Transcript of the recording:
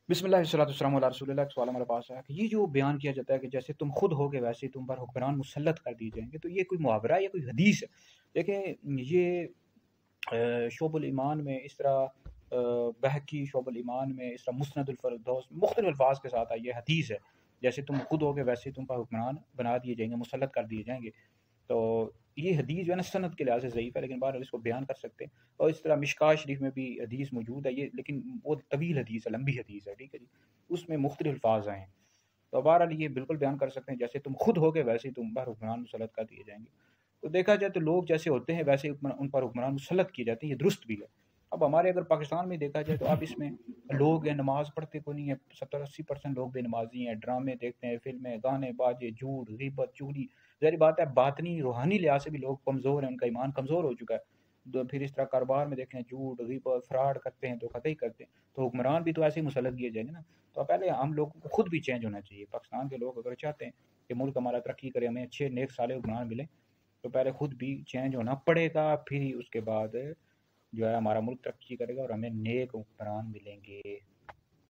बिस्मिल्लाह वस्सलातु वस्सलामु अला रसूलिल्लाह। एक सवाल हमारे पास है कि ये जो बयान किया जाता है कि जैसे तुम खुद होगे वैसे ही तुम पर हुक्मरान मुसल्लत कर दिए जाएंगे, तो ये कोई मुहावरा है या कोई हदीस है? देखें, ये शोबुल ईमान में इस तरह, बहकी शोबुल ईमान में इस तरह, मुस्नदुल फ़िरदौस मुख्तलिफ अल्फाज के साथ आई है, हदीस है। जैसे तुम खुद होगे वैसे ही तुम पर हुक्मरान बना दिए जाएंगे, मुसल्लत कर दिए जाएंगे। तो ये हदीस जो है ना, सनद के लिहाज से ज़ईफ़ है, लेकिन बहरहाल इसको बयान कर सकते हैं। और इस तरह मिशकात शरीफ में भी हदीस मौजूद है ये, लेकिन वो तवील हदीस है, लंबी हदीस है, ठीक है जी। उसमें मुख्तलिफ अल्फाज आए हैं। तो बहरहाल ये बिल्कुल बयान कर सकते हैं, जैसे तुम खुद होगे वैसे ही तुम पर हुक्मरान मुसल्लत कर दिए जाएंगे। तो देखा जाए तो लोग जैसे होते हैं वैसे ही उन पर हुक्मरान मुसल्लत किए जाते हैं, ये दुरुस्त भी है। अब हमारे अगर पाकिस्तान में देखा जाए तो आप इसमें लोग हैं नमाज पढ़ते को नहीं है, 70-80% लोग बेनमाजी हैं, ड्रामे देखते हैं, फिल्में, गाने बाजे, झूठ, गीबत, चुगली। ज़ाहिर बात है, बातनी रूहानी लिहाज से भी लोग कमज़ोर हैं, उनका ईमान कमज़ोर हो चुका है। फिर इस तरह कारोबार में देखें, झूठ, गीबत, फ्रॉड करते हैं, धोखाधड़ी करते हैं, तो हुक्मरान भी तो ऐसे ही मुसल्लत किए जाएंगे ना। तो पहले हम लोगों को खुद भी चेंज होना चाहिए। पाकिस्तान के लोग अगर चाहते हैं कि मुल्क हमारा तरक्की करे, हमें अच्छे नेक साले हुक्मरान मिले, तो पहले खुद भी चेंज होना पड़ेगा, फिर ही उसके बाद जो है हमारा मुल्क तरक्की करेगा और हमें नेक हुक्मरान मिलेंगे।